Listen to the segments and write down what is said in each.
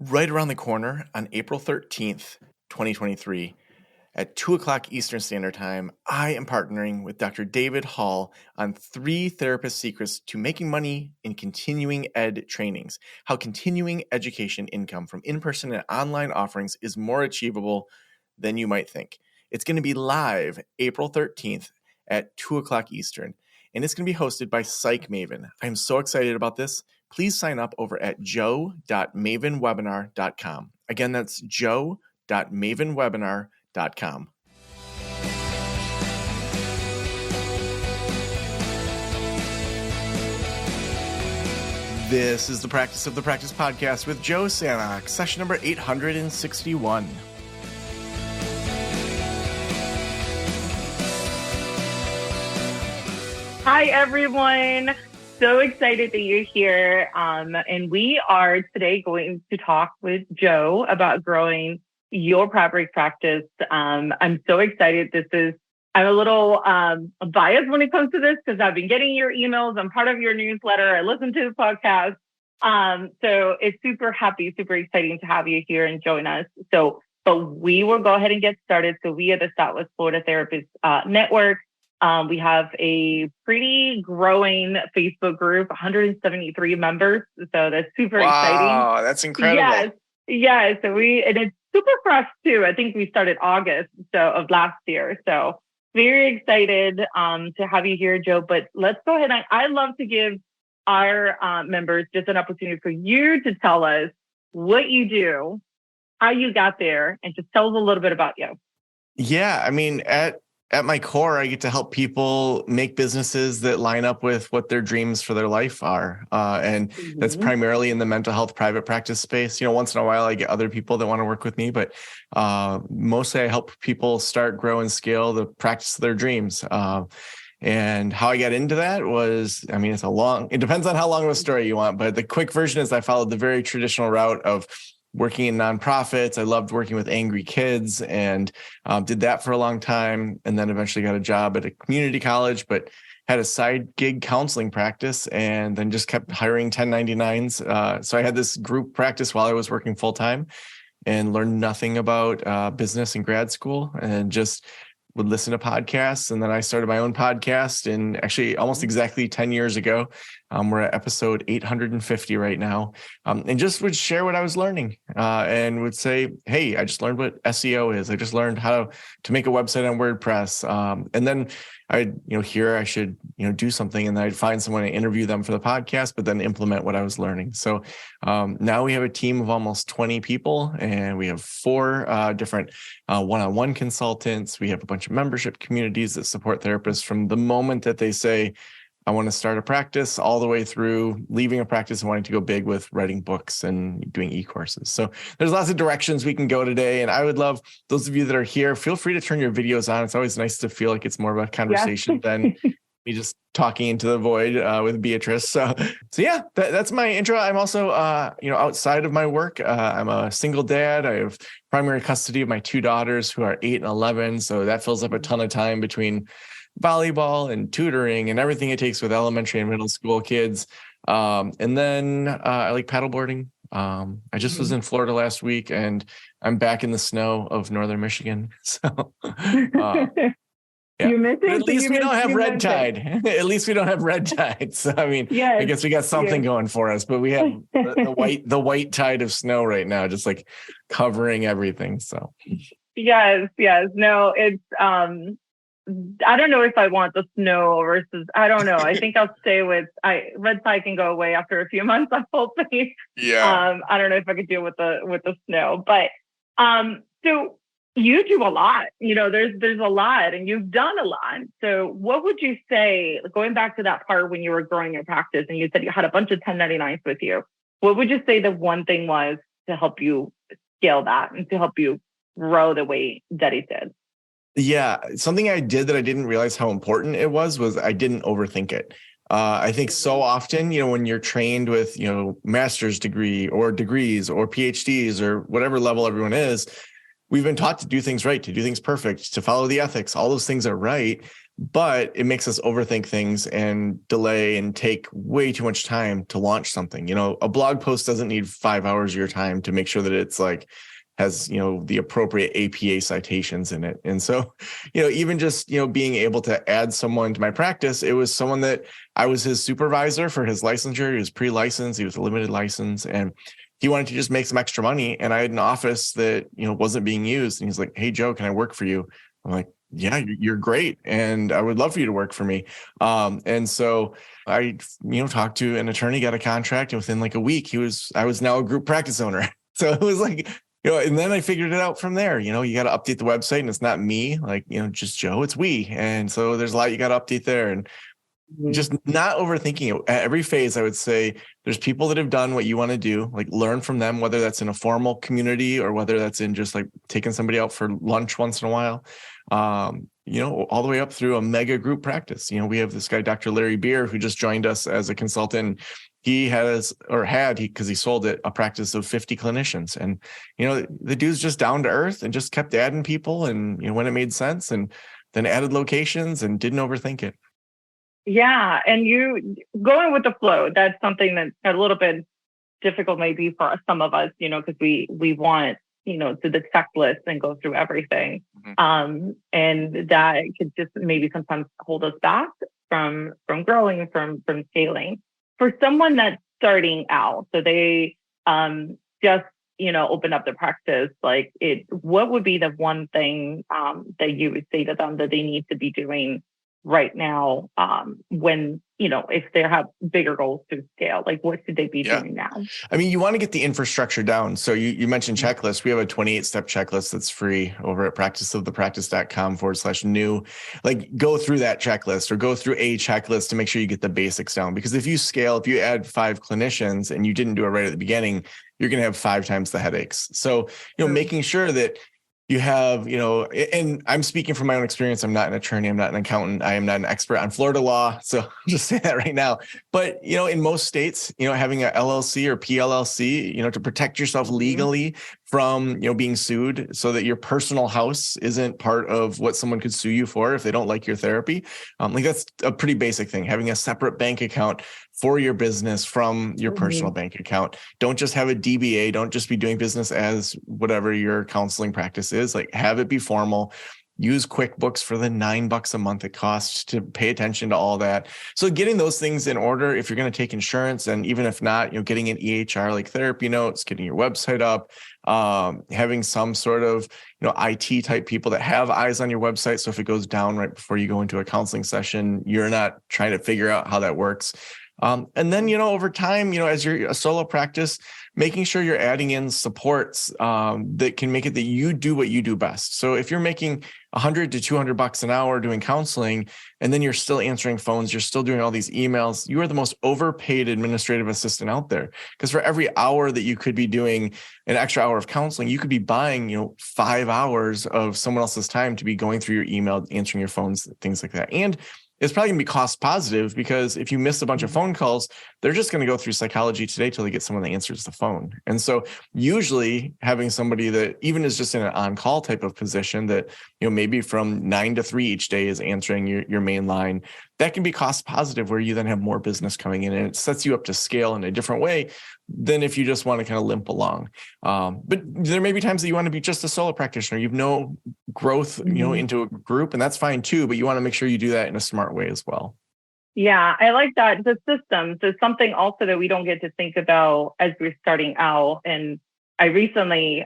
right around the corner on April 13th, 2023, at 2 o'clock Eastern Standard Time, I am partnering with Dr. David Hall on 3 therapist secrets to making money in continuing ed trainings, how continuing education income from in-person and online offerings is more achievable than you might think. It's going to be live April 13th at 2 o'clock Eastern, and it's going to be hosted by Psych Maven. I'm so excited about this. Please sign up over at joe.mavenwebinar.com. Again, that's joe.mavenwebinar.com. This is the Practice of the Practice podcast with Joe Sanok, session number 861. Hi, everyone. So excited that you're here. And we are today going to talk with Joe about growing your fabric practice. I'm so excited. I'm a little biased when it comes to this because I've been getting your emails. I'm part of your newsletter. I listen to the podcast. So it's super exciting to have you here and join us. But we will go ahead and get started. So we are the Southwest Florida Therapist Network. We have a pretty growing Facebook group, 173 members. So that's super exciting. Wow, that's incredible. Yes. So and it's super fresh too. I think we started August of last year. So very excited to have you here, Joe. But let's go ahead. I love to give our members just an opportunity for you to tell us what you do, how you got there, and just tell us a little bit about you. Yeah, I mean, at my core, I get to help people make businesses that line up with what their dreams for their life are. And that's primarily in the mental health private practice space. You know, once in a while, I get other people that want to work with me, but mostly I help people start, grow, and scale the practice of their dreams. And how I got into that was, I mean, it depends on how long of a story you want, but the quick version is I followed the very traditional route of working in nonprofits. I loved working with angry kids and did that for a long time. And then eventually got a job at a community college, but had a side gig counseling practice and then just kept hiring 1099s. So I had this group practice while I was working full time and learned nothing about business in grad school and just would listen to podcasts. And then I started my own podcast and actually almost exactly 10 years ago. We're at episode 850 right now, and just would share what I was learning and would say, hey, I just learned what SEO is. I just learned how to make a website on WordPress. And then I should, do something. And then I'd find someone to interview them for the podcast, but then implement what I was learning. So now we have a team of almost 20 people and we have 4 different one-on-one consultants. We have a bunch of membership communities that support therapists from the moment that they say, I want to start a practice all the way through leaving a practice and wanting to go big with writing books and doing e-courses. So there's lots of directions we can go today. And I would love those of you that are here, feel free to turn your videos on. It's always nice to feel like it's more of a conversation than me just talking into the void with Beatrice. So yeah, that's my intro. I'm also, outside of my work, I'm a single dad. I have primary custody of my 2 daughters who are 8 and 11. So that fills up a ton of time between volleyball and tutoring and everything it takes with elementary and middle school kids. And then I like paddleboarding. I just was in Florida last week and I'm back in the snow of Northern Michigan. So yeah. You missed it. At least we don't have red tide. At least we don't have red tide. So I mean, I guess we got something going for us, but we have the white tide of snow right now, just like covering everything. So yes. No, it's I don't know if I want the snow versus, I don't know. I think I'll stay with, red tide can go away after a few months, I'm hoping. Yeah. I don't know if I could deal with the snow, but, so you do a lot, there's a lot and you've done a lot. So what would you say, going back to that part when you were growing your practice and you said you had a bunch of 1099s with you, what would you say the one thing was to help you scale that and to help you grow the way that it did? Yeah, something I did that I didn't realize how important it was I didn't overthink it. I think so often, when you're trained with, master's degree or degrees or PhDs or whatever level everyone is, we've been taught to do things right, to do things perfect, to follow the ethics. All those things are right. but it makes us overthink things and delay and take way too much time to launch something. A blog post doesn't need 5 hours of your time to make sure that it's like has, the appropriate APA citations in it. And so, even just, being able to add someone to my practice, it was someone that I was his supervisor for his licensure. He was pre-licensed, he was a limited license, and he wanted to just make some extra money. And I had an office that, wasn't being used. And he's like, "Hey, Joe, can I work for you?" I'm like, "Yeah, you're great. And I would love for you to work for me." And so I, talked to an attorney, got a contract, and within like a week, I was now a group practice owner. So it was like, and then I figured it out from there. You got to update the website, and it's not me, like, just Joe, it's we. And so there's a lot you got to update there, and just not overthinking it. At every phase, I would say there's people that have done what you want to do, like learn from them, whether that's in a formal community or whether that's in just like taking somebody out for lunch once in a while, all the way up through a mega group practice. We have this guy, Dr. Larry Beer, who just joined us as a consultant. He because he sold it, a practice of 50 clinicians. And, the dude's just down to earth and just kept adding people. And, when it made sense, and then added locations and didn't overthink it. Yeah. And you going with the flow, that's something that's a little bit difficult maybe for some of us, because we want, to the checklist and go through everything. And that could just maybe sometimes hold us back from growing, from scaling. For someone that's starting out, so they just, open up their practice, what would be the one thing that you would say to them that they need to be doing right now, when, if they have bigger goals to scale, what should they be doing now? I mean, you want to get the infrastructure down. So you mentioned checklists. We have a 28-step checklist that's free over at practiceofthepractice.com/new. Go through that checklist or go through a checklist to make sure you get the basics down. Because if you add 5 clinicians and you didn't do it right at the beginning, you're going to have 5 times the headaches. So, making sure that you have, and I'm speaking from my own experience. I'm not an attorney. I'm not an accountant. I am not an expert on Florida law. So I'll just say that right now. But, in most states, having a LLC or PLLC, to protect yourself legally from, being sued so that your personal house isn't part of what someone could sue you for if they don't like your therapy. That's a pretty basic thing. Having a separate bank account for your business from your personal bank account. Don't just have a DBA. Don't just be doing business as whatever your counseling practice is. Have it be formal. Use QuickBooks for the $9 a month it costs to pay attention to all that. So getting those things in order, if you're going to take insurance, and even if not, getting an EHR like therapy notes, getting your website up, having some sort of, IT type people that have eyes on your website. So if it goes down right before you go into a counseling session, you're not trying to figure out how that works. And then, over time, as you're a solo practice, making sure you're adding in supports that can make it that you do what you do best. So if you're making $100 to $200 an hour doing counseling, and then you're still answering phones, you're still doing all these emails, you are the most overpaid administrative assistant out there. Because for every hour that you could be doing an extra hour of counseling, you could be buying, 5 hours of someone else's time to be going through your email, answering your phones, things like that. And it's probably going to be cost positive, because if you miss a bunch of phone calls, they're just going to go through Psychology Today till they get someone that answers the phone. And so usually having somebody that even is just in an on-call type of position that, maybe from 9 to 3 each day is answering your main line, that can be cost positive, where you then have more business coming in, and it sets you up to scale in a different way than if you just want to kind of limp along. But there may be times that you want to be just a solo practitioner. You've no growth, into a group, and that's fine too, but you want to make sure you do that in a smart way as well. Yeah, I like that. The systems is something also that we don't get to think about as we're starting out. And I recently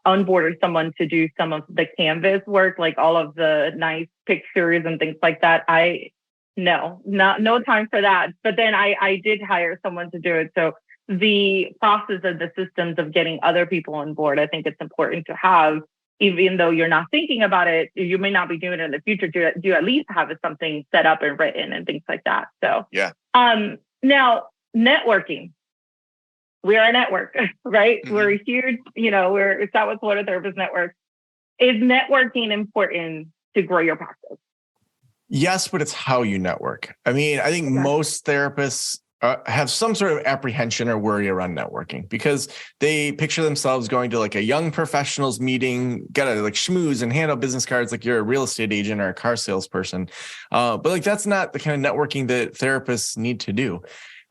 onboarded someone to do some of the Canvas work, like all of the nice pictures and things like that. No time for that. But then I did hire someone to do it. So the process of the systems of getting other people on board, I think it's important to have, even though you're not thinking about it, you may not be doing it in the future, do at least have something set up and written and things like that. So yeah. Now networking. We are a network, right? Mm-hmm. We're huge, we're Southwest Florida Therapist Network. Is networking important to grow your practice? Yes, but it's how you network. I mean, I think most therapists have some sort of apprehension or worry around networking because they picture themselves going to like a young professionals meeting, gotta like schmooze and hand out business cards like you're a real estate agent or a car salesperson. But like that's not the kind of networking that therapists need to do.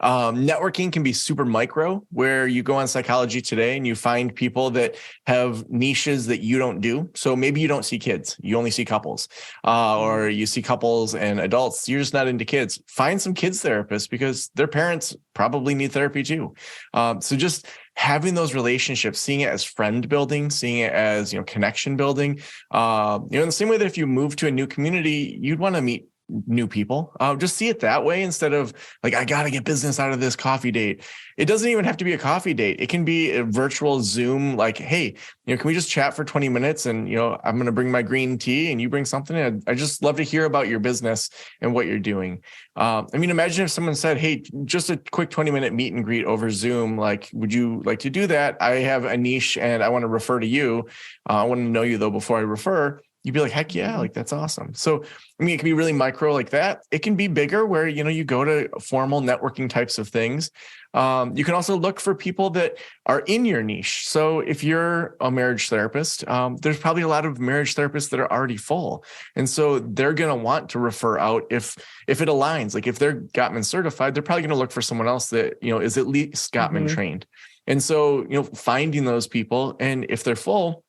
Networking can be super micro, where you go on Psychology Today and you find people that have niches that you don't do. So maybe you don't see kids, you only see couples, or you see couples and adults. You're just not into kids. Find some kids therapists because their parents probably need therapy too. So just having those relationships, seeing it as friend building, seeing it as, connection building, in the same way that if you move to a new community, you'd want to meet new people. Just see it that way instead of like, I got to get business out of this coffee date. It doesn't even have to be a coffee date. It can be a virtual Zoom, like, hey, can we just chat for 20 minutes? And, I'm going to bring my green tea and you bring something. I just love to hear about your business and what you're doing. Imagine if someone said, hey, just a quick 20-minute meet and greet over Zoom. Like, would you like to do that? I have a niche and I want to refer to you. I want to know you though before I refer. You'd be like, heck yeah, like that's awesome. So, it can be really micro like that. It can be bigger where, you go to formal networking types of things. You can also look for people that are in your niche. So if you're a marriage therapist, there's probably a lot of marriage therapists that are already full. And so they're going to want to refer out if it aligns. Like if they're Gottman certified, they're probably going to look for someone else that, is at least Gottman trained. And so, finding those people, and if they're full,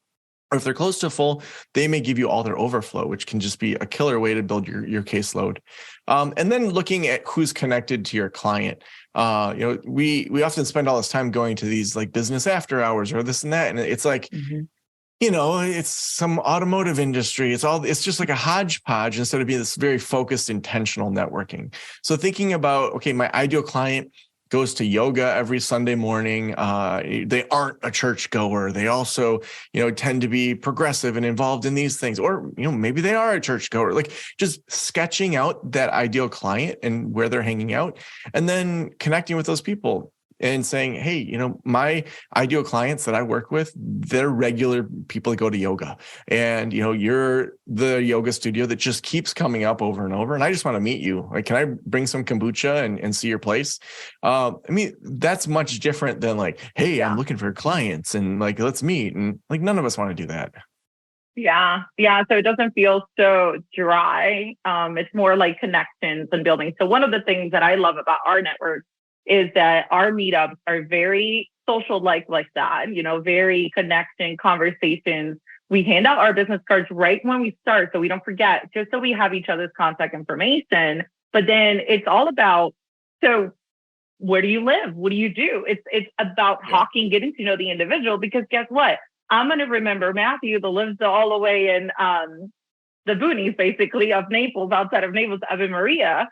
or if they're close to full, they may give you all their overflow, which can just be a killer way to build your caseload. And then looking at who's connected to your client. We often spend all this time going to these like business after hours or this and that. And it's like, it's some automotive industry. It's just like a hodgepodge instead of being this very focused, intentional networking. So thinking about, okay, my ideal client goes to yoga every Sunday morning. They aren't a church goer. They also, tend to be progressive and involved in these things, or, maybe they are a church goer, like just sketching out that ideal client and where they're hanging out, and then connecting with those people and saying, hey, my ideal clients that I work with, they're regular people that go to yoga. And, you're the yoga studio that just keeps coming up over and over. And I just want to meet you. Like, can I bring some kombucha and see your place? That's much different than like, hey, I'm looking for clients and like, let's meet. And like, none of us want to do that. Yeah. So it doesn't feel so dry. It's more like connections and building. So one of the things that I love about our network is that our meetups are very social like that, very connection conversations. We hand out our business cards right when we start so we don't forget, just so we have each other's contact information. But then it's all about, so where do you live? What do you do? It's about talking, getting to know the individual, because guess what? I'm going to remember Matthew that lives all the way in the boonies, basically, of Naples, outside of Naples, Ave Maria.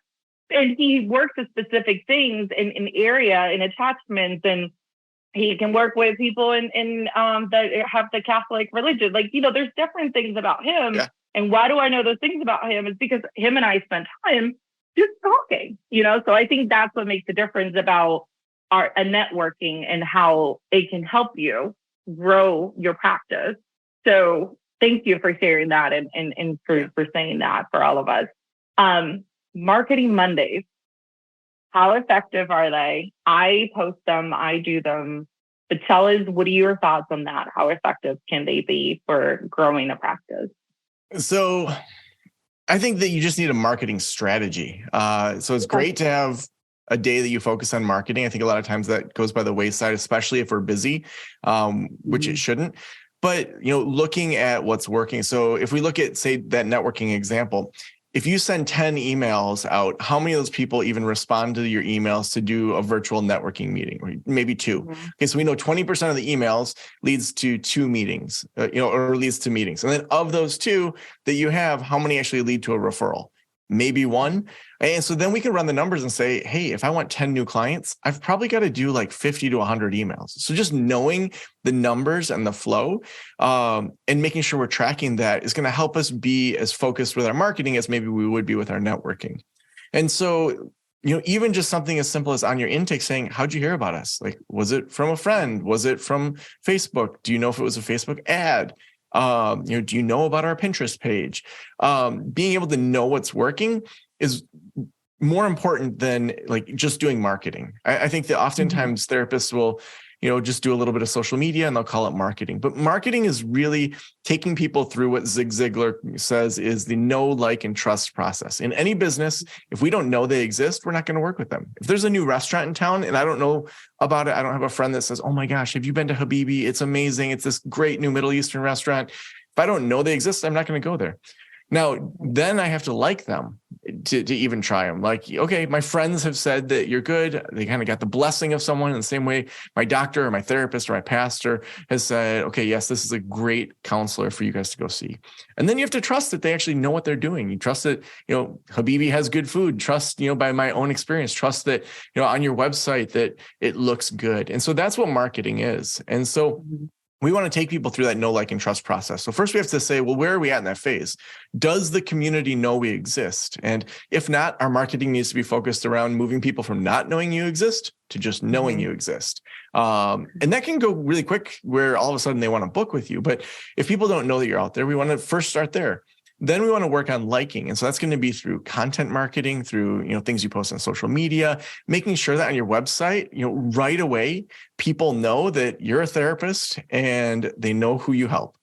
And he works with specific things in area, in attachments, and he can work with people in that have the Catholic religion. Like, there's different things about him. Yeah. And why do I know those things about him? Is because him and I spent time just talking, So I think that's what makes the difference about a networking and how it can help you grow your practice. So thank you for sharing that and for saying that for all of us. Marketing Mondays, how effective are they? I post them, I do them, but tell us, what are your thoughts on that? How effective can they be for growing a practice? So I think that you just need a marketing strategy. So it's great to have a day that you focus on marketing. I think a lot of times that goes by the wayside, especially if we're busy, which it shouldn't. But, looking at what's working. So if we look at, say, that networking example, if you send 10 emails out, how many of those people even respond to your emails to do a virtual networking meeting? Or maybe two. Okay, so we know 20% of the emails leads to 2 meetings, or leads to meetings. And then of those 2 that you have, how many actually lead to a referral? Maybe 1. And so then we can run the numbers and say, hey, if I want 10 new clients, I've probably got to do like 50 to 100 emails. So just knowing the numbers and the flow and making sure we're tracking that is going to help us be as focused with our marketing as maybe we would be with our networking. And so, even just something as simple as on your intake saying, how'd you hear about us? Like, was it from a friend? Was it from Facebook? Do you know if it was a Facebook ad? Do you know about our Pinterest page? Being able to know what's working is, more important than like just doing marketing. I think that oftentimes therapists will, just do a little bit of social media and they'll call it marketing. But marketing is really taking people through what Zig Ziglar says is the know, like, and trust process. In any business, if we don't know they exist, we're not going to work with them. If there's a new restaurant in town and I don't know about it, I don't have a friend that says, oh my gosh, have you been to Habibi? It's amazing. It's this great new Middle Eastern restaurant. If I don't know they exist, I'm not going to go there. Now, then I have to like them to even try them. Like, okay, my friends have said that you're good. They kind of got the blessing of someone in the same way my doctor or my therapist or my pastor has said, okay, yes, this is a great counselor for you guys to go see. And then you have to trust that they actually know what they're doing. You trust that, Habibi has good food. Trust, by my own experience, trust that, on your website that it looks good. And so that's what marketing is. And so we want to take people through that know, like, and trust process. So first we have to say, well, where are we at in that phase? Does the community know we exist? And if not, our marketing needs to be focused around moving people from not knowing you exist to just knowing you exist. And that can go really quick where all of a sudden they want to book with you. But if people don't know that you're out there, we want to first start there. Then we want to work on liking. And so that's going to be through content marketing, through, things you post on social media, making sure that on your website, right away, people know that you're a therapist and they know who you help.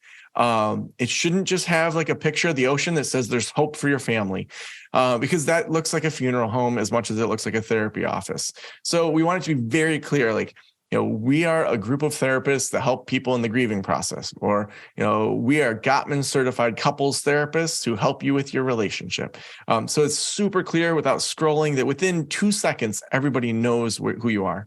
It shouldn't just have like a picture of the ocean that says there's hope for your family, because that looks like a funeral home as much as it looks like a therapy office. So we want it to be very clear, like, we are a group of therapists that help people in the grieving process, or, we are Gottman certified couples therapists who help you with your relationship. So it's super clear without scrolling that within 2 seconds, everybody knows who you are.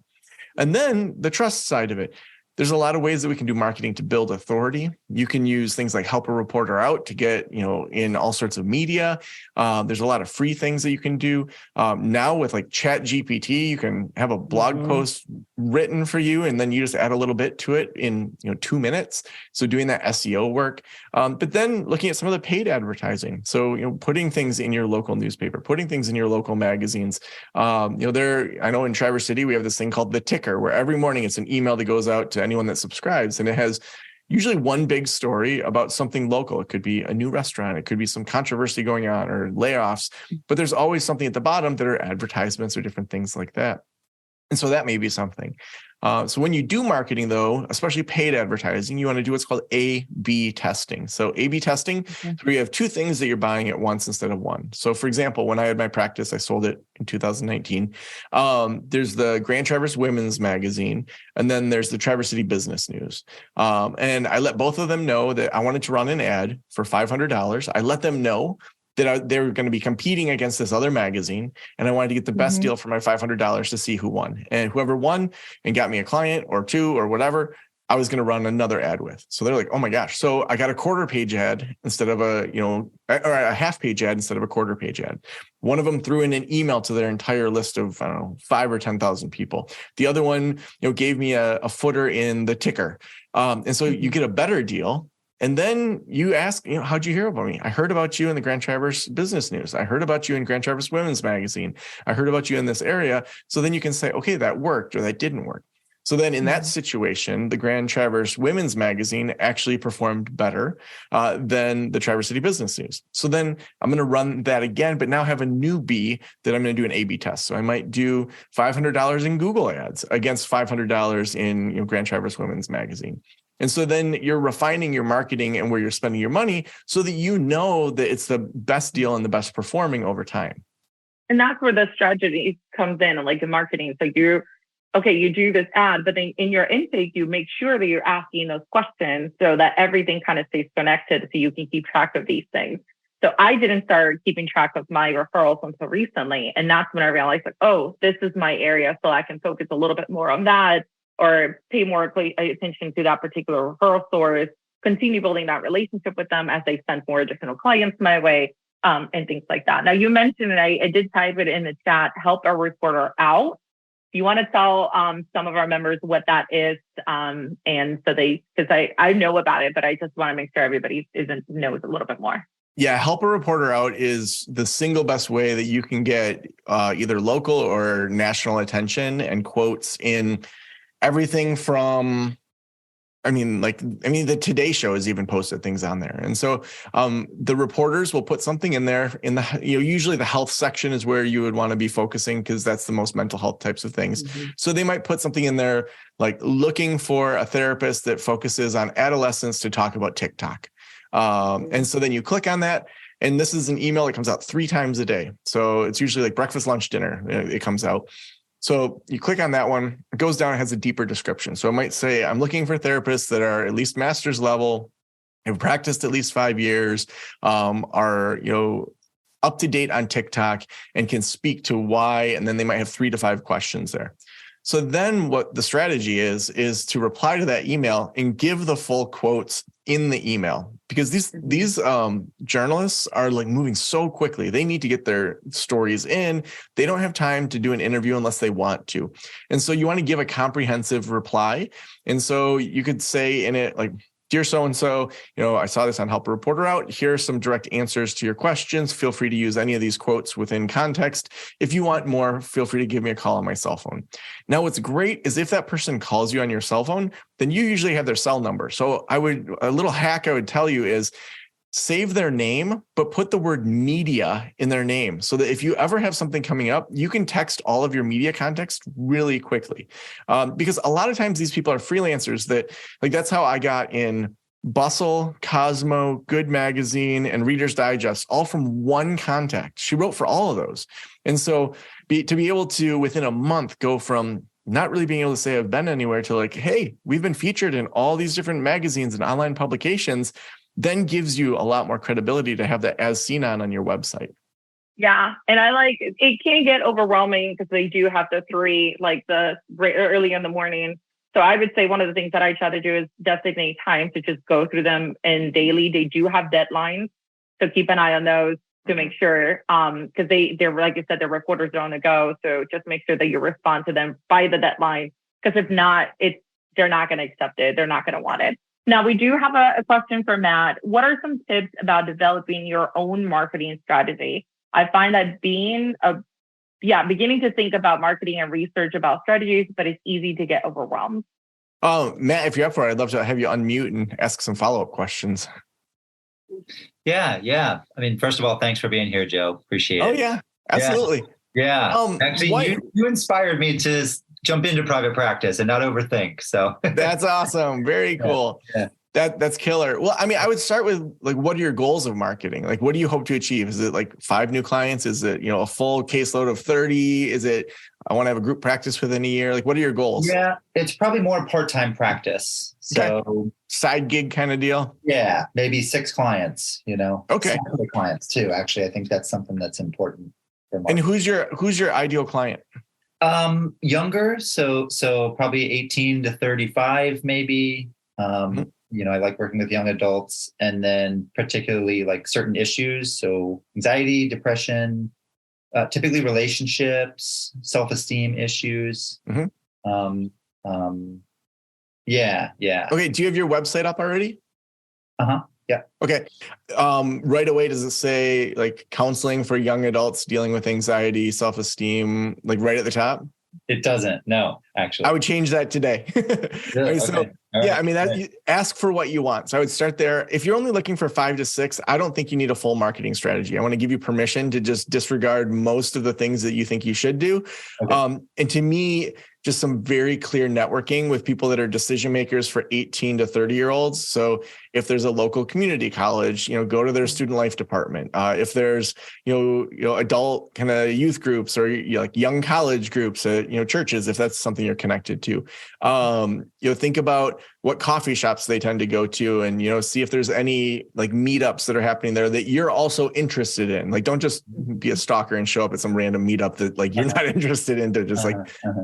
And then the trust side of it. There's a lot of ways that we can do marketing to build authority. You can use things like Help a Reporter Out to get, in all sorts of media. There's a lot of free things that you can do. Now with like ChatGPT, you can have a blog post written for you, and then you just add a little bit to it in 2 minutes. So doing that SEO work, but then looking at some of the paid advertising. So putting things in your local newspaper, putting things in your local magazines. I know in Traverse City we have this thing called The Ticker, where every morning it's an email that goes out to anyone that subscribes, and it has usually one big story about something local. It could be a new restaurant, it could be some controversy going on or layoffs, but there's always something at the bottom that are advertisements or different things like that. And so that may be something. So when you do marketing, though, especially paid advertising, you want to do what's called A/B testing. So A/B testing, where you have two things that you're buying at once instead of one. So for example, when I had my practice, I sold it in 2019. There's the Grand Traverse Women's Magazine, and then there's the Traverse City Business News. And I let both of them know that I wanted to run an ad for $500. I let them know that they were going to be competing against this other magazine. And I wanted to get the best deal for my $500 to see who won. And whoever won and got me a client or two or whatever, I was going to run another ad with. So they're like, oh my gosh. So I got a quarter page ad instead of or a half page ad instead of a quarter page ad. One of them threw in an email to their entire list of, 5 or 10,000 people. The other one, gave me a footer in the Ticker. And so you get a better deal. And then you ask, how'd you hear about me? I heard about you in the Grand Traverse Business News. I heard about you in Grand Traverse Women's Magazine. I heard about you in this area. So then you can say, okay, that worked or that didn't work. So then in that situation, the Grand Traverse Women's Magazine actually performed better than the Traverse City Business News. So then I'm going to run that again, but now have a new B that I'm going to do an A/B test. So I might do $500 in Google ads against $500 in Grand Traverse Women's Magazine. And so then you're refining your marketing and where you're spending your money so that that it's the best deal and the best performing over time. And that's where the strategy comes in, like in marketing. So you do this ad, but then in your intake, you make sure that you're asking those questions so that everything kind of stays connected so you can keep track of these things. So I didn't start keeping track of my referrals until recently. And that's when I realized, like, oh, this is my area. So I can focus a little bit more on that, or pay more attention to that particular referral source, continue building that relationship with them as they send more additional clients my way, and things like that. Now, you mentioned, and I did type it in the chat, Help a Reporter Out. You want to tell some of our members what that is, and so because I know about it, but I just want to make sure everybody knows a little bit more. Yeah, Help a Reporter Out is the single best way that you can get either local or national attention and quotes in everything from the Today Show has even posted things on there. And so the reporters will put something in there in the, usually the health section is where you would want to be focusing because that's the most mental health types of things. Mm-hmm. So they might put something in there like looking for a therapist that focuses on adolescents to talk about TikTok. And so then you click on that. And this is an email that comes out 3 times a day. So it's usually like breakfast, lunch, dinner. It comes out. So you click on that one, it goes down, it has a deeper description. So it might say, I'm looking for therapists that are at least master's level, have practiced at least 5 years, are, up to date on TikTok and can speak to why. And then they might have 3 to 5 questions there. So then what the strategy is to reply to that email and give the full quotes in the email, because these journalists are like moving so quickly. They need to get their stories in. They don't have time to do an interview unless they want to. And so you want to give a comprehensive reply. And so you could say in it like, dear so-and-so, I saw this on Help a Reporter Out. Here are some direct answers to your questions. Feel free to use any of these quotes within context. If you want more, feel free to give me a call on my cell phone. Now, what's great is if that person calls you on your cell phone, then you usually have their cell number. So a little hack I would tell you is save their name, but put the word media in their name so that if you ever have something coming up, you can text all of your media context really quickly. Because a lot of times these people are freelancers that's how I got in Bustle, Cosmo, Good Magazine, and Reader's Digest, all from one contact. She wrote for all of those. And so to be able to, within a month, go from not really being able to say I've been anywhere to like, hey, we've been featured in all these different magazines and online publications, then gives you a lot more credibility to have that as seen on your website. Yeah. And it can get overwhelming because they do have the 3, like the early in the morning. So I would say one of the things that I try to do is designate time to just go through them, and daily they do have deadlines. So keep an eye on those to make sure, because they're, like you said, they're reporters, are on the go. So just make sure that you respond to them by the deadline, because if not, they're not going to accept it. They're not going to want it. Now, we do have a question for Matt. What are some tips about developing your own marketing strategy? I find that beginning to think about marketing and research about strategies, but it's easy to get overwhelmed. Oh, Matt, if you're up for it, I'd love to have you unmute and ask some follow-up questions. Yeah. I mean, first of all, thanks for being here, Joe. Appreciate it. Oh, yeah, absolutely. Yeah. Actually, you inspired me to jump into private practice and not overthink. So that's awesome. Very cool. Yeah. That's killer. Well, I mean, I would start with like, what are your goals of marketing? Like, what do you hope to achieve? Is it like 5 new clients? Is it, a full caseload of 30? Is it, I want to have a group practice within a year? Like, what are your goals? Yeah, it's probably more part-time practice. So okay. Side gig kind of deal. Yeah. Maybe 6 clients, Okay. Some other clients too. Actually, I think that's something that's important. And who's your ideal client? Younger. So probably 18 to 35, maybe. I like working with young adults, and then particularly like certain issues. So anxiety, depression, typically relationships, self-esteem issues. Mm-hmm. Yeah. Okay. Do you have your website up already? Yeah. Okay. Right away, does it say like counseling for young adults dealing with anxiety, self-esteem, like right at the top? It doesn't. No, actually. I would change that today. Really? So, okay. Right. Yeah, I mean, you ask for what you want. So I would start there. If you're only looking for 5 to 6, I don't think you need a full marketing strategy. I want to give you permission to just disregard most of the things that you think you should do. Okay. And to me, just some very clear networking with people that are decision makers for 18 to 30-year-olds. So if there's a local community college, go to their student life department. If there's, adult kind of youth groups or like young college groups at, churches, if that's something you're connected to, think about what coffee shops they tend to go to and, see if there's any like meetups that are happening there that you're also interested in. Like, don't just be a stalker and show up at some random meetup that like you're not interested in to just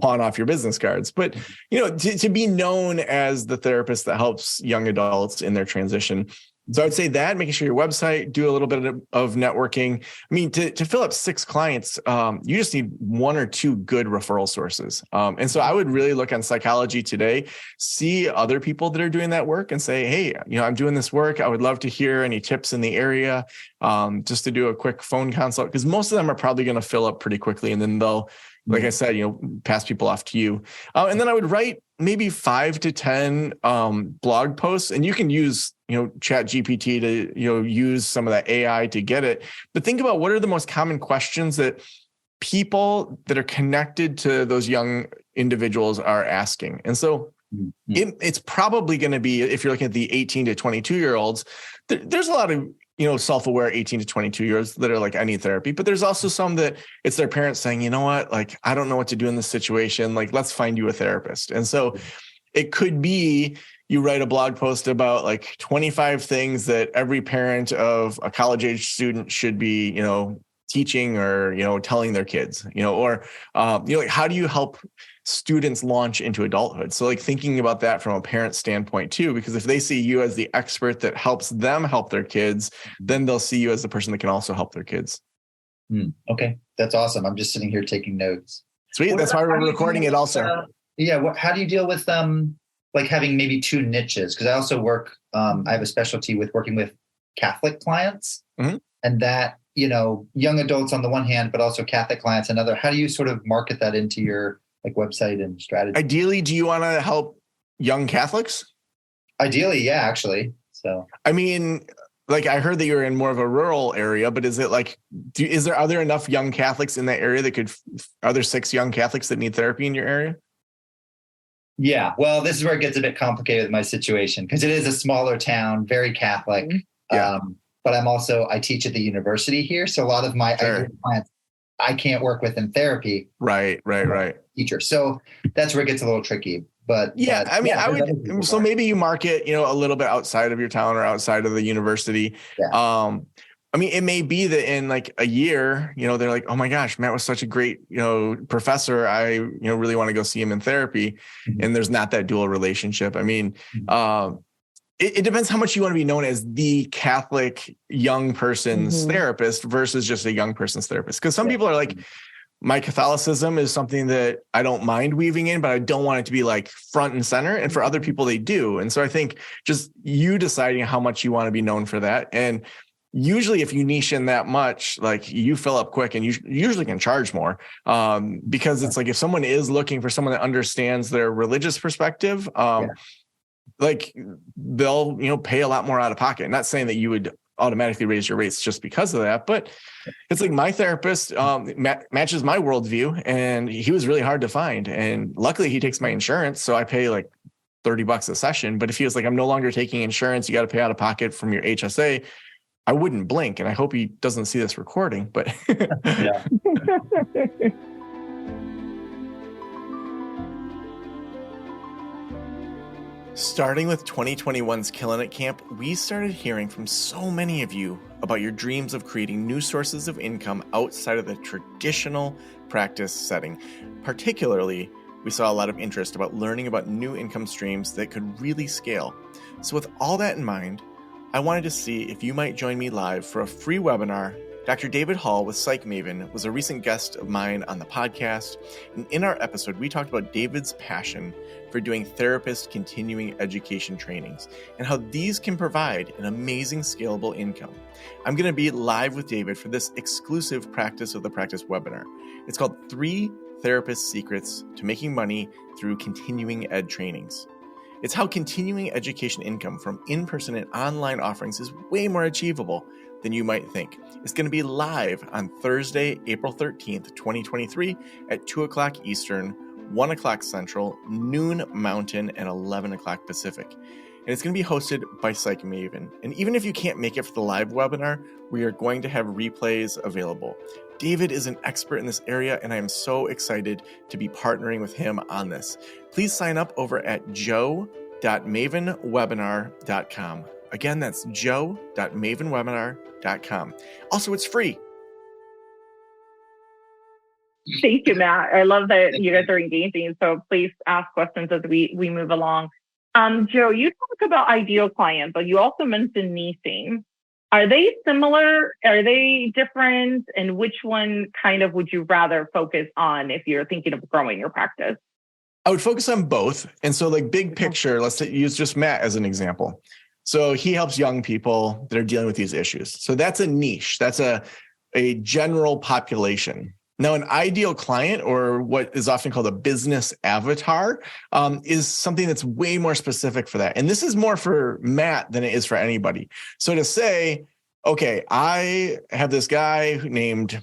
pawn off your business cards. But, to be known as the therapist that helps young adults in their transition. So I would say that, making sure your website, do a little bit of networking. I mean, to fill up 6 clients, you just need 1 or 2 good referral sources. And so I would really look on Psychology Today, see other people that are doing that work and say, hey, I'm doing this work. I would love to hear any tips in the area, just to do a quick phone consult, because most of them are probably going to fill up pretty quickly. And then they'll, like I said, pass people off to you. And then I would write maybe 5 to 10 blog posts, and you can use, Chat GPT to, use some of that AI to get it. But think about what are the most common questions that people that are connected to those young individuals are asking. And so it's probably going to be, if you're looking at the 18 to 22 year olds, there's a lot of, self-aware 18 to 22 year olds that are like, I need therapy, but there's also some that it's their parents saying, you know what, like, I don't know what to do in this situation. Like, let's find you a therapist. And so it could be, you write a blog post about like 25 things that every parent of a college age student should be, teaching or, telling their kids, or, like, how do you help students launch into adulthood? So like thinking about that from a parent standpoint too, because if they see you as the expert that helps them help their kids, then they'll see you as the person that can also help their kids. Okay. That's awesome. I'm just sitting here taking notes. Sweet. That's why we're recording it also. How do you deal with like having maybe two niches? Because I also work, I have a specialty with working with Catholic clients and that, young adults on the one hand, but also Catholic clients another. How do you sort of market that into your like website and strategy? Ideally, do you want to help young Catholics? Ideally, yeah, actually. So, I mean, like I heard that you're in more of a rural area, but is it like, are there enough young Catholics in that area that are there 6 young Catholics that need therapy in your area? Yeah, well, this is where it gets a bit complicated with my situation because it is a smaller town, very Catholic. Yeah. But I teach at the university here. So a lot of my clients, I can't work with in therapy. Right. Teacher. So that's where it gets a little tricky. But so maybe you market, a little bit outside of your town or outside of the university. Yeah. It may be that in like a year, they're like, oh my gosh, Matt was such a great, professor. I, really want to go see him in therapy. And there's not that dual relationship. It depends how much you want to be known as the Catholic young person's therapist versus just a young person's therapist. Because some people are like, my Catholicism is something that I don't mind weaving in, but I don't want it to be like front and center. And for other people, they do. And so I think just you deciding how much you want to be known for that. And usually if you niche in that much, like you fill up quick and you usually can charge more because it's like if someone is looking for someone that understands their religious perspective, like they'll, pay a lot more out of pocket. Not saying that you would automatically raise your rates just because of that, but it's like my therapist matches my worldview and he was really hard to find. And luckily he takes my insurance. So I pay like $30 a session. But if he was like, I'm no longer taking insurance, you got to pay out of pocket from your HSA, I wouldn't blink. And I hope he doesn't see this recording, but yeah. Starting with 2021's Killin' It Camp, we started hearing from so many of you about your dreams of creating new sources of income outside of the traditional practice setting. Particularly, we saw a lot of interest about learning about new income streams that could really scale. So with all that in mind, I wanted to see if you might join me live for a free webinar. Dr. David Hall with Psych Maven was a recent guest of mine on the podcast. And in our episode, we talked about David's passion for doing therapist continuing education trainings and how these can provide an amazing scalable income. I'm going to be live with David for this exclusive Practice of the Practice webinar. It's called 3 Therapist Secrets to Making Money Through Continuing Ed Trainings. It's how continuing education income from in-person and online offerings is way more achievable than you might think. It's going to be live on Thursday, April 13th, 2023 at 2 o'clock Eastern, 1 o'clock Central, noon Mountain, and 11 o'clock Pacific. And it's going to be hosted by Psych Maven. And even if you can't make it for the live webinar, we are going to have replays available. David is an expert in this area, and I am so excited to be partnering with him on this. Please sign up over at joe.mavenwebinar.com. Again, that's joe.mavenwebinar.com. Also, it's free. Thank you, Matt. I love that you guys are engaging. So please ask questions as we move along. Joe, you talk about ideal clients, but you also mentioned niching. Are they similar? Are they different? And which one kind of would you rather focus on if you're thinking of growing your practice? I would focus on both. And so like big picture, let's use just Matt as an example. So he helps young people that are dealing with these issues. So that's a niche. That's a general population. Now, an ideal client, or what is often called a business avatar, is something that's way more specific for that. And this is more for Matt than it is for anybody. So to say, okay, I have this guy named,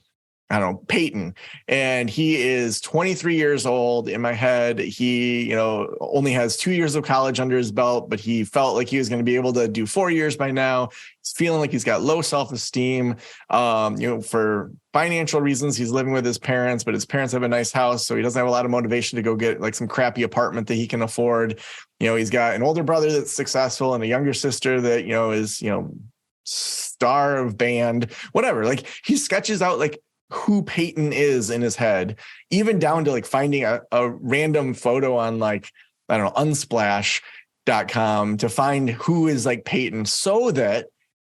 I don't know, Peyton, and he is 23 years old. In my head, he, only has 2 years of college under his belt, but he felt like he was going to be able to do 4 years by now. He's feeling like he's got low self-esteem. For financial reasons, he's living with his parents, but his parents have a nice house, so he doesn't have a lot of motivation to go get like some crappy apartment that he can afford. He's got an older brother that's successful and a younger sister that, is, star of band, whatever. Like, he sketches out like who Peyton is in his head, even down to like finding a random photo on like, I don't know, unsplash.com to find who is like Peyton, so that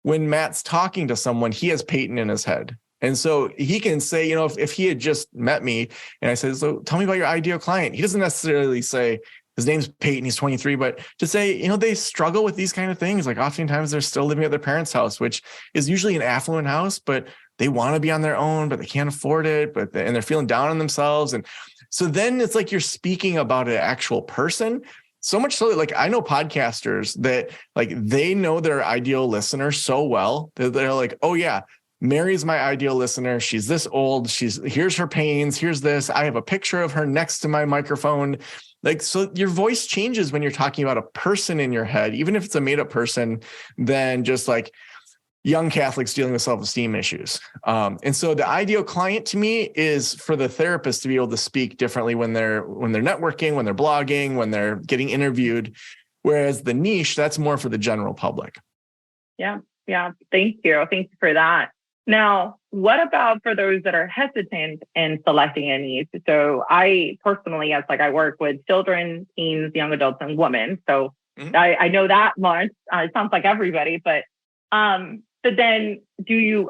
when Matt's talking to someone, he has Peyton in his head. And so he can say, if he had just met me and I said, so tell me about your ideal client, he doesn't necessarily say his name's Peyton, he's 23, but to say, they struggle with these kind of things. Like, oftentimes they're still living at their parents' house, which is usually an affluent house, but they want to be on their own, but they can't afford it, and they're feeling down on themselves. And so then it's like you're speaking about an actual person. So much so that, like, I know podcasters that, like, they know their ideal listener so well that they're like, oh yeah, Mary's my ideal listener. She's this old. Here's her pains. Here's this. I have a picture of her next to my microphone. Like, so your voice changes when you're talking about a person in your head, even if it's a made up person, than just like young Catholics dealing with self-esteem issues. And so the ideal client to me is for the therapist to be able to speak differently when they're networking, when they're blogging, when they're getting interviewed, whereas the niche, that's more for the general public. Yeah. Thank you for that. Now, what about for those that are hesitant in selecting a niche? So I personally, I work with children, teens, young adults, and women. So I know that much. It sounds like everybody, but then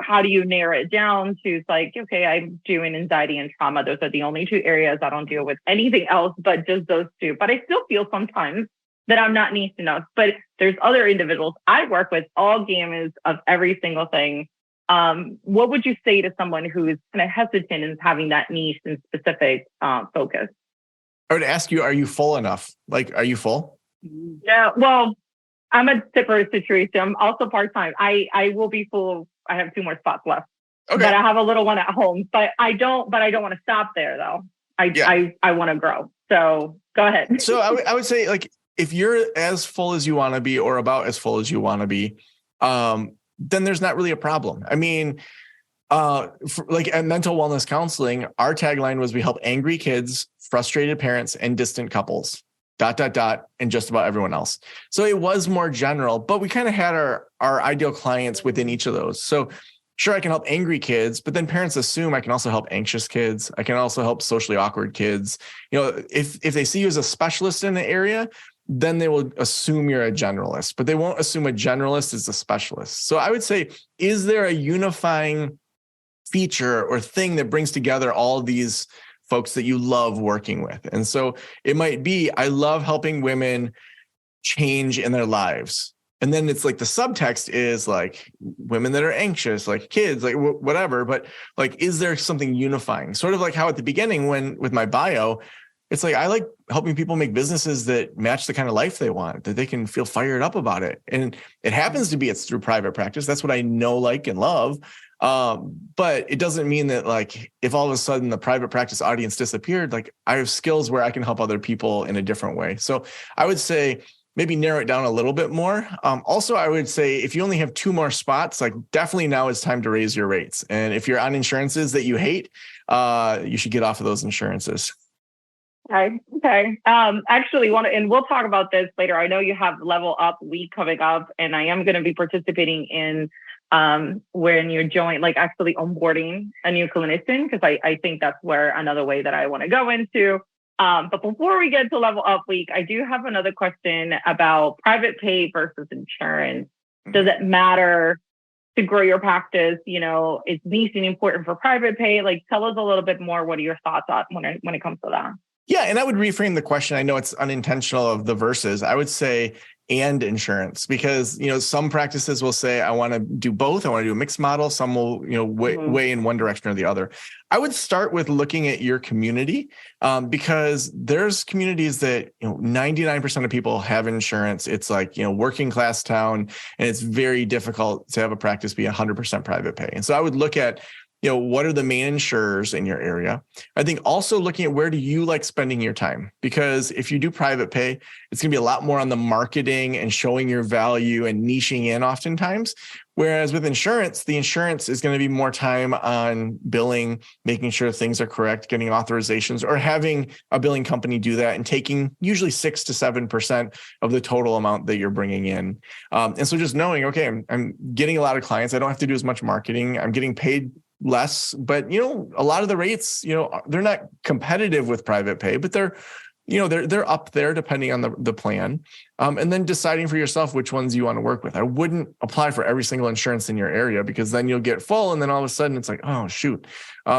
how do you narrow it down to like, okay, I'm doing anxiety and trauma. Those are the only two areas. I don't deal with anything else but just those two. But I still feel sometimes that I'm not niche enough. But there's other individuals I work with, all gamuts of every single thing. What would you say to someone who is kind of hesitant in having that niche and specific focus? I would ask you, are you full enough? Like, are you full? Yeah, well, I'm a separate situation. I'm also part-time. I will be full. I have 2 more spots left. Okay. But I have a little one at home. But I don't want to stop there though. I want to grow. So go ahead. So I would say, like, if you're as full as you want to be, or about as full as you want to be, then there's not really a problem. I mean, like at mental wellness counseling, our tagline was, we help angry kids, frustrated parents, and distant couples, ... and just about everyone else. So it was more general, but we kind of had our ideal clients within each of those. So sure, I can help angry kids, but then parents assume I can also help anxious kids. I can also help socially awkward kids. If they see you as a specialist in the area, then they will assume you're a generalist, but they won't assume a generalist is a specialist. So I would say, is there a unifying feature or thing that brings together all these folks that you love working with? And so it might be, I love helping women change in their lives. And then it's like the subtext is like women that are anxious, like kids, like whatever. But like, is there something unifying? Sort of like how at the beginning, with my bio, it's like, I like helping people make businesses that match the kind of life they want, that they can feel fired up about it. And it happens to be, it's through private practice. That's what I know, like, and love. But it doesn't mean that, like, if all of a sudden the private practice audience disappeared, like, I have skills where I can help other people in a different way. So I would say maybe narrow it down a little bit more. Also, I would say if you only have 2 more spots, like, definitely now is time to raise your rates. And if you're on insurances that you hate, you should get off of those insurances. Okay. Actually, and we'll talk about this later. I know you have Level Up Week coming up, and I am going to be participating in when you're actually onboarding a new clinician, because I think that's where another way that I want to go into. But before we get to Level Up Week, I do have another question about private pay versus insurance. Does it matter to grow your practice? Is niching important for private pay? Like, tell us a little bit more. What are your thoughts on when it comes to that? Yeah. And I would reframe the question. I know it's unintentional of the verses. I would say, and insurance, because, some practices will say, I want to do both. I want to do a mixed model. Some will, weigh in one direction or the other. I would start with looking at your community, because there's communities that, 99% of people have insurance. It's like, working class town, and it's very difficult to have a practice be 100% private pay. And so I would look at, what are the main insurers in your area? I think also looking at where do you like spending your time? Because if you do private pay, it's going to be a lot more on the marketing and showing your value and niching in oftentimes. Whereas with insurance, the insurance is going to be more time on billing, making sure things are correct, getting authorizations, or having a billing company do that and taking usually 6 to 7% of the total amount that you're bringing in. And so just knowing, okay, I'm getting a lot of clients. I don't have to do as much marketing. I'm getting paid less, but a lot of the rates, they're not competitive with private pay, but they're up there depending on the plan. And then deciding for yourself which ones you want to work with. I wouldn't apply for every single insurance in your area, because then you'll get full. And then all of a sudden it's like, oh, shoot.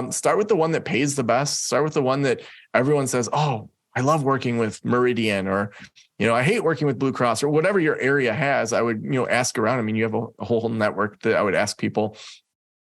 Start with the one that pays the best. Start with the one that everyone says, oh, I love working with Meridian, or, I hate working with Blue Cross, or whatever your area has. I would, ask around. I mean, you have a whole network that I would ask people.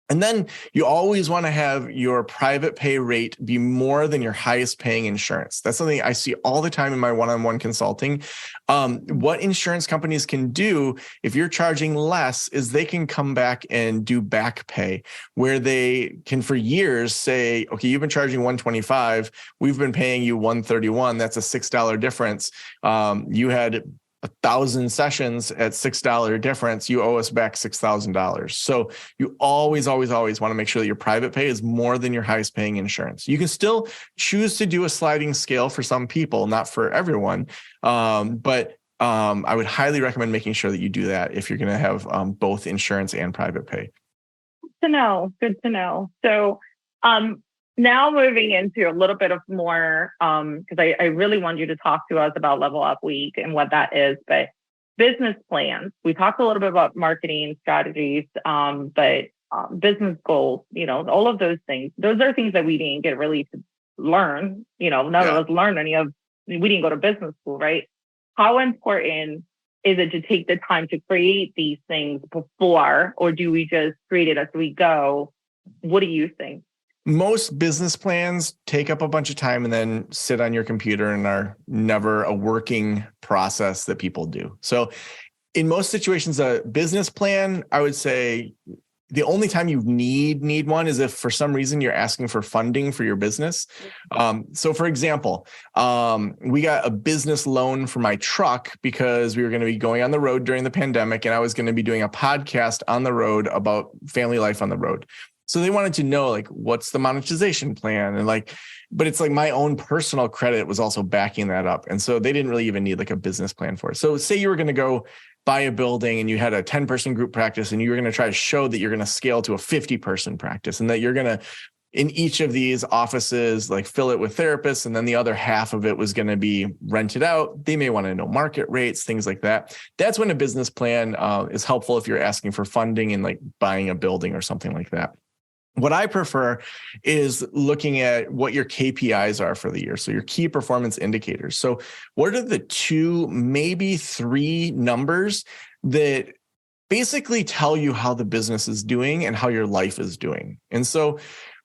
And then you always want to have your private pay rate be more than your highest paying insurance. That's something I see all the time in my one-on-one consulting. What insurance companies can do if you're charging less is they can come back and do back pay, where they can for years say, okay, you've been charging $125. We've been paying you $131. That's a $6 difference. You had 1,000 sessions at $6 difference, you owe us back $6,000. So you always want to make sure that your private pay is more than your highest paying insurance. You can still choose to do a sliding scale for some people, not for everyone. But I would highly recommend making sure that you do that if you're going to have both insurance and private pay. Good to know. So, now moving into a little bit of more, because I really want you to talk to us about Level Up Week and what that is, but business plans. We talked a little bit about marketing strategies, but business goals, all of those things. Those are things that we didn't get really to learn. None of us learned we didn't go to business school, right? How important is it to take the time to create these things before, or do we just create it as we go? What do you think? Most business plans take up a bunch of time and then sit on your computer and are never a working process that people do. So in most situations, a business plan, I would say the only time you need one is if for some reason you're asking for funding for your business. So for example, we got a business loan for my truck because we were going to be going on the road during the pandemic, and I was going to be doing a podcast on the road about family life on the road. So they wanted to know, what's the monetization plan? And but it's my own personal credit was also backing that up. And so they didn't really even need a business plan for it. So say you were going to go buy a building and you had a 10-person group practice, and you were going to try to show that you're going to scale to a 50-person practice, and that you're going to, in each of these offices, fill it with therapists, and then the other half of it was going to be rented out. They may want to know market rates, things like that. That's when a business plan is helpful if you're asking for funding and buying a building or something like that. What I prefer is looking at what your KPIs are for the year. So your key performance indicators. So what are the 2, maybe 3 numbers that basically tell you how the business is doing and how your life is doing? And so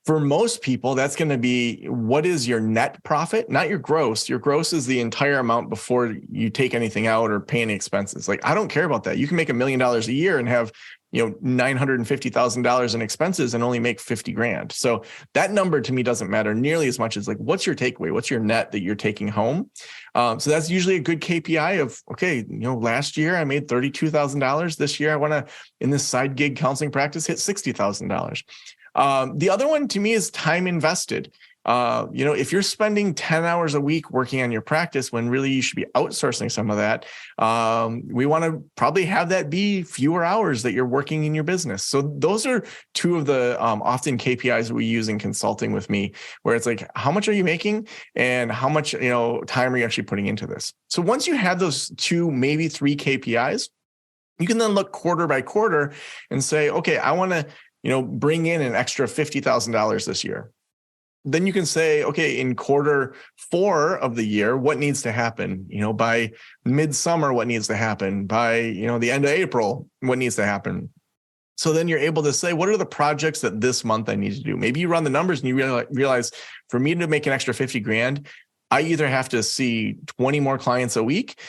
for most people, that's going to be, what is your net profit, not your gross. Your gross is the entire amount before you take anything out or pay any expenses. I don't care about that. You can make $1 million a year and have $950,000 in expenses and only make 50 grand. So that number to me doesn't matter nearly as much as what's your takeaway? What's your net that you're taking home? So that's usually a good KPI of, okay, last year I made $32,000. This year I want to, in this side gig counseling practice, hit $60,000. The other one to me is time invested. If you're spending 10 hours a week working on your practice when really you should be outsourcing some of that, we want to probably have that be fewer hours that you're working in your business. So those are 2 of the often KPIs that we use in consulting with me, where it's how much are you making and how much time are you actually putting into this? So once you have those 2, maybe 3 KPIs, you can then look quarter by quarter and say, okay, I want to bring in an extra $50,000 this year. then you can say, okay, in quarter 4 of the year, what needs to happen? By midsummer, what needs to happen? By, the end of April, what needs to happen? So then you're able to say, what are the projects that this month I need to do? Maybe you run the numbers and you realize for me to make an extra 50 grand, I either have to see 20 more clients a week,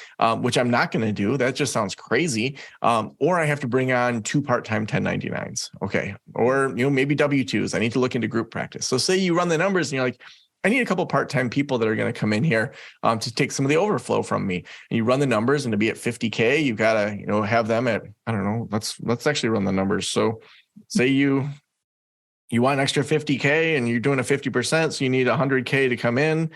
which I'm not going to do. That just sounds crazy. Or I have to bring on 2 part-time 1099s. Okay. Or, maybe W-2s. I need to look into group practice. So say you run the numbers and you're like, I need a couple part-time people that are going to come in here to take some of the overflow from me. And you run the numbers, and to be at 50K, you've got to, have them at, I don't know, let's actually run the numbers. So say you want an extra 50K and you're doing a 50%, so you need 100K to come in.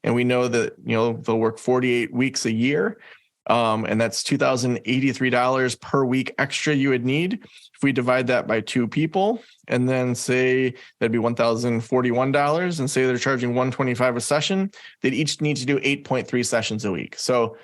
And we know that, they'll work 48 weeks a year. And that's $2,083 per week extra you would need. If we divide that by 2 people and then say that'd be $1,041 and say they're charging $125 a session, they'd each need to do 8.3 sessions a week. So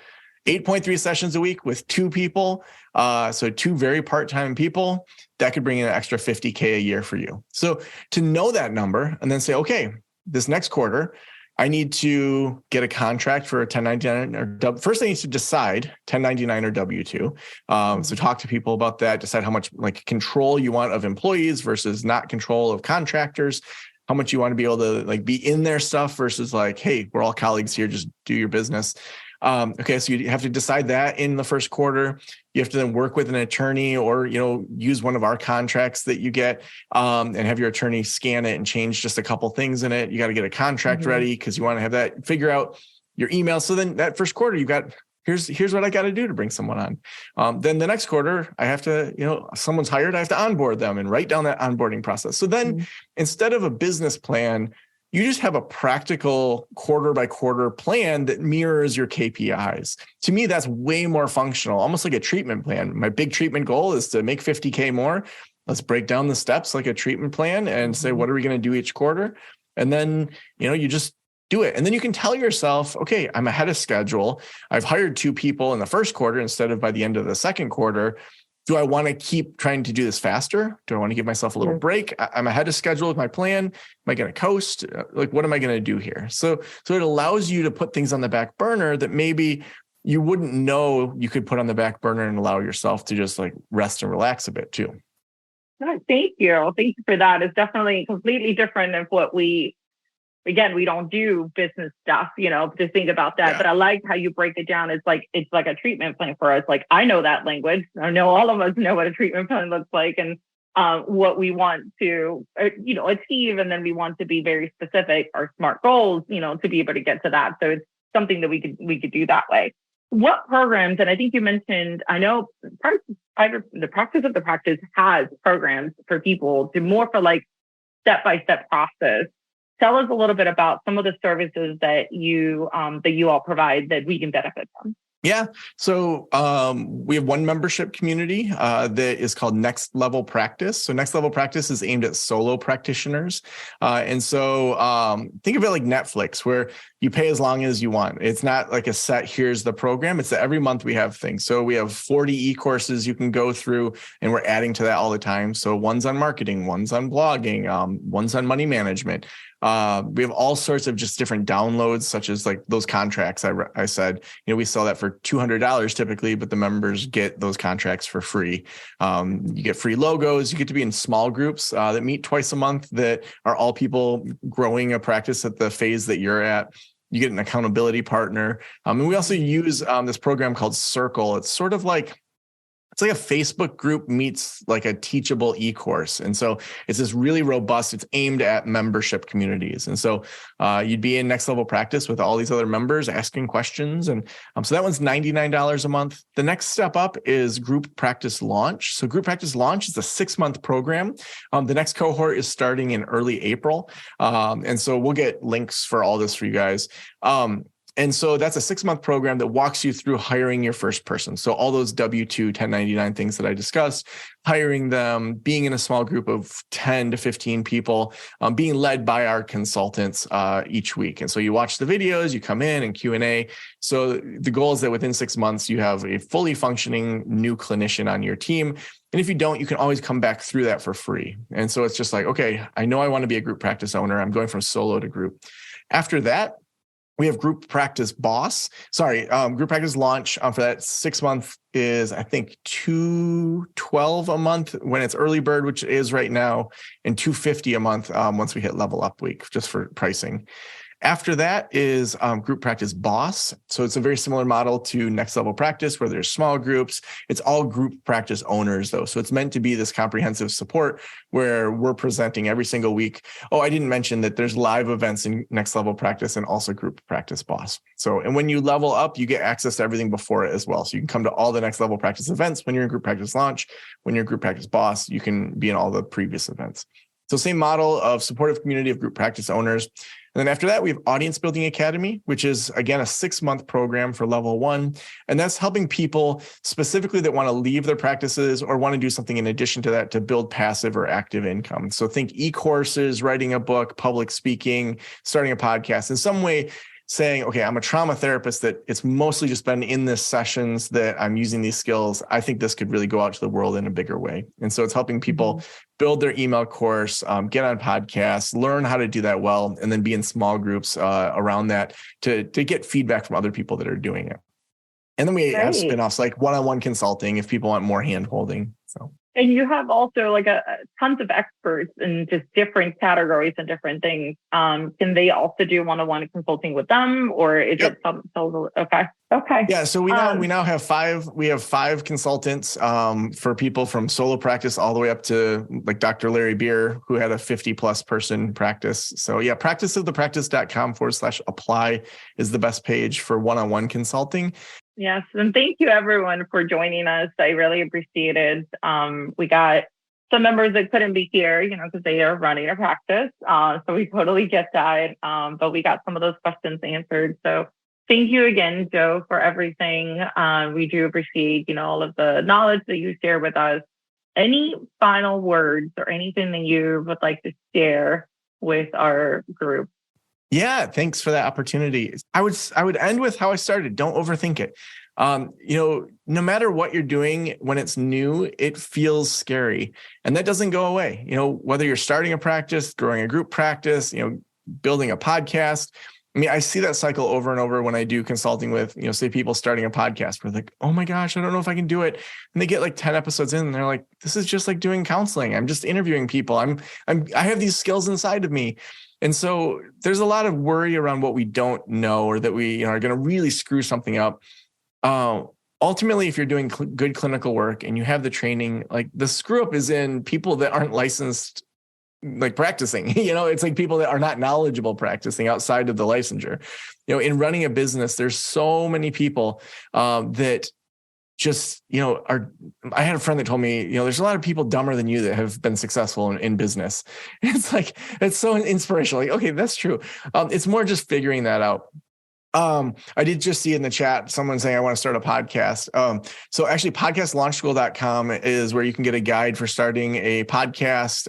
8.3 sessions a week with 2 people. So 2 very part-time people, that could bring in an extra 50K a year for you. So to know that number and then say, okay, this next quarter, I need to get a contract for a 1099 or first I need to decide 1099 or W-2. So talk to people about that, decide how much control you want of employees versus not control of contractors, how much you want to be able to be in their stuff versus hey, we're all colleagues here, just do your business. Okay, so you have to decide that in the first quarter. You have to then work with an attorney or, use one of our contracts that you get and have your attorney scan it and change just a couple things in it. You got to get a contract ready because you want to have that, figure out your email. So then that first quarter, you got, here's what I got to do to bring someone on. Then the next quarter, I have to, someone's hired, I have to onboard them and write down that onboarding process. So then instead of a business plan, you just have a practical quarter by quarter plan that mirrors your KPIs. To me, that's way more functional, almost like a treatment plan. My big treatment goal is to make 50K more. Let's break down the steps like a treatment plan and say, what are we going to do each quarter? And then, you just do it. And then you can tell yourself, okay, I'm ahead of schedule. I've hired 2 people in the first quarter instead of by the end of the second quarter. Do I want to keep trying to do this faster? Do I want to give myself a little break? I'm ahead of schedule with my plan. Am I going to coast? What am I going to do here? So it allows you to put things on the back burner that maybe you wouldn't know you could put on the back burner and allow yourself to just rest and relax a bit too. Thank you. Thank you for that. It's definitely completely different than what we don't do business stuff, to think about that. Yeah. But I like how you break it down. It's like a treatment plan for us. I know that language. I know all of us know what a treatment plan looks like and what we want to, achieve. And then we want to be very specific, our SMART goals, to be able to get to that. So it's something that we could do that way. What programs, and I think you mentioned, I know the Practice of the Practice has programs for people to more for step-by-step process. Tell us a little bit about some of the services that you all provide that we can benefit from. Yeah. So we have one membership community that is called Next Level Practice. So Next Level Practice is aimed at solo practitioners. And so think of it like Netflix, where you pay as long as you want. It's not like a set, here's the program. It's that every month we have things. So we have 40 e-courses you can go through, and we're adding to that all the time. So one's on marketing, one's on blogging, one's on money management. We have all sorts of just different downloads, such as those contracts. I said, we sell that for $200 typically, but the members get those contracts for free. You get free logos. You get to be in small groups that meet twice a month that are all people growing a practice at the phase that you're at. You get an accountability partner. And we also use this program called Circle. It's sort of it's like a Facebook group meets a teachable e-course. And so it's this really robust, it's aimed at membership communities. And so you'd be in Next Level Practice with all these other members asking questions. And so that one's $99 a month. The next step up is Group Practice Launch. So Group Practice Launch is a 6-month program. The next cohort is starting in early April. And so we'll get links for all this for you guys. And so that's a 6-month program that walks you through hiring your first person. So all those W-2, 1099 things that I discussed, hiring them, being in a small group of 10 to 15 people, being led by our consultants each week. And so you watch the videos, you come in and Q&A. So the goal is that within 6 months, you have a fully functioning new clinician on your team. And if you don't, you can always come back through that for free. And so it's just like, okay, I know I want to be a group practice owner. I'm going from solo to group. After that, we have Group Practice Boss. Group Practice Launch for that 6 month is, I think, $212 a month when it's early bird, which is right now, and $250 a month once we hit level up week, just for pricing. After that is Group Practice Boss. So it's a very similar model to Next Level Practice, where there's small groups. It's all group practice owners, though. So it's meant to be this comprehensive support where we're presenting every single week. Oh, I didn't mention that there's live events in Next Level Practice and also Group Practice Boss. So, and when you level up, you get access to everything before it as well. So you can come to all the Next Level Practice events when you're in Group Practice Launch. When you're in Group Practice Boss, you can be in all the previous events. So same model of supportive community of group practice owners. And then after that, we have Audience Building Academy, which is, again, a 6-month program for level 1. And that's helping people specifically that want to leave their practices or want to do something in addition to that to build passive or active income. So think e-courses, writing a book, public speaking, starting a podcast, in some way saying, okay, I'm a trauma therapist that it's mostly just been in this sessions that I'm using these skills. I think this could really go out to the world in a bigger way. And so it's helping people build their email course, get on podcasts, learn how to do that well, and then be in small groups around that to get feedback from other people that are doing it. And then we have spinoffs like one-on-one consulting if people want more hand-holding. So. And you have also like tons of experts in just different categories and different things. Can they also do one-on-one consulting with them, or is it something? Okay. Yeah. So we now have 5. We have 5 consultants for people from solo practice all the way up to like Dr. Larry Beer, who had a 50+ person practice. So yeah, practiceofthepractice.com/apply is the best page for one-on-one consulting. Yes. And thank you everyone for joining us. I really appreciate it. We got some members that couldn't be here, because they are running a practice. So we totally get that. But we got some of those questions answered. So thank you again, Joe, for everything. We do appreciate, all of the knowledge that you share with us. Any final words or anything that you would like to share with our group? Yeah, thanks for that opportunity. I would end with how I started. Don't overthink it. No matter what you're doing, when it's new, it feels scary, and that doesn't go away. Whether you're starting a practice, growing a group practice, building a podcast. I mean, I see that cycle over and over when I do consulting with, say people starting a podcast where they're like, oh my gosh, I don't know if I can do it. And they get like 10 episodes in and they're like, this is just like doing counseling. I'm just interviewing people. I have these skills inside of me. And so there's a lot of worry around what we don't know, or that we are going to really screw something up. Ultimately, if you're doing good clinical work and you have the training, like the screw up is in people that aren't licensed, like practicing, it's like people that are not knowledgeable practicing outside of the licensure. In running a business, there's so many people that just, I had a friend that told me, there's a lot of people dumber than you that have been successful in business. It's like, it's so inspirational. Like, okay, that's true. It's more just figuring that out. I did just see in the chat someone saying I want to start a podcast. So actually podcastlaunchschool.com is where you can get a guide for starting a podcast.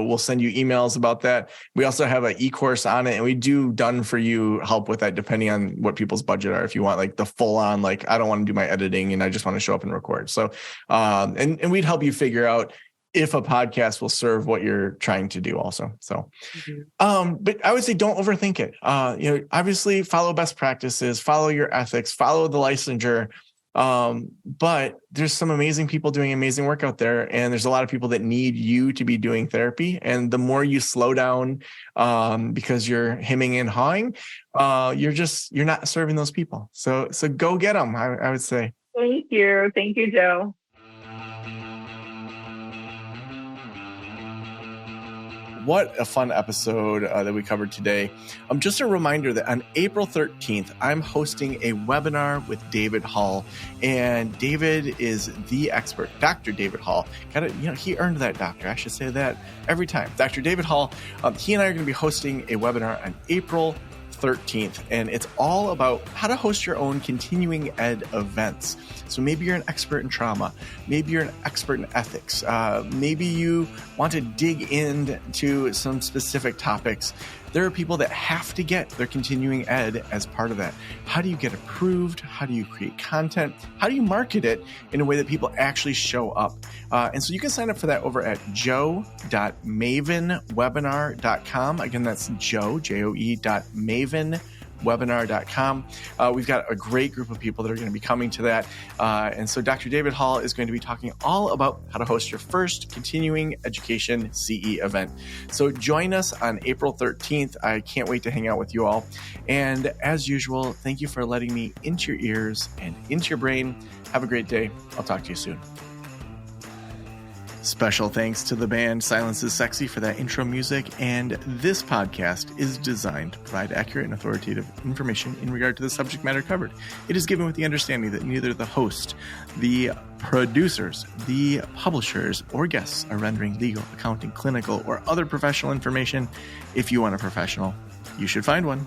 We'll send you emails about that. We also have an e-course on it, and we do done for you help with that depending on what people's budget are. If you want like the full on, like I don't want to do my editing and I just want to show up and record. So, and we'd help you figure out if a podcast will serve what you're trying to do also. So, but I would say don't overthink it. Obviously follow best practices, follow your ethics, follow the licensure. But there's some amazing people doing amazing work out there. And there's a lot of people that need you to be doing therapy. And the more you slow down, because you're hemming and hawing, you're not serving those people. So go get them, I would say. Thank you. Thank you, Joe. What a fun episode that we covered today. Just a reminder that on April 13th, I'm hosting a webinar with David Hall. And David is the expert, Dr. David Hall. He earned that doctor. I should say that every time. Dr. David Hall, he and I are going to be hosting a webinar on April 13th, and it's all about how to host your own continuing ed events. So maybe you're an expert in trauma, maybe you're an expert in ethics, maybe you want to dig into some specific topics. There are people that have to get their continuing ed as part of that. How do you get approved? How do you create content? How do you market it in a way that people actually show up? And so you can sign up for that over at joe.mavenwebinar.com. Again, that's joe.mavenwebinar.com. We've got a great group of people that are going to be coming to that. And so Dr. David Hall is going to be talking all about how to host your first continuing education CE event. So join us on April 13th. I can't wait to hang out with you all. And as usual, thank you for letting me into your ears and into your brain. Have a great day. I'll talk to you soon. Special thanks to the band Silence is Sexy for that intro music, and this podcast is designed to provide accurate and authoritative information in regard to the subject matter covered. It is given with the understanding that neither the host, the producers, the publishers, or guests are rendering legal, accounting, clinical, or other professional information. If you want a professional, you should find one.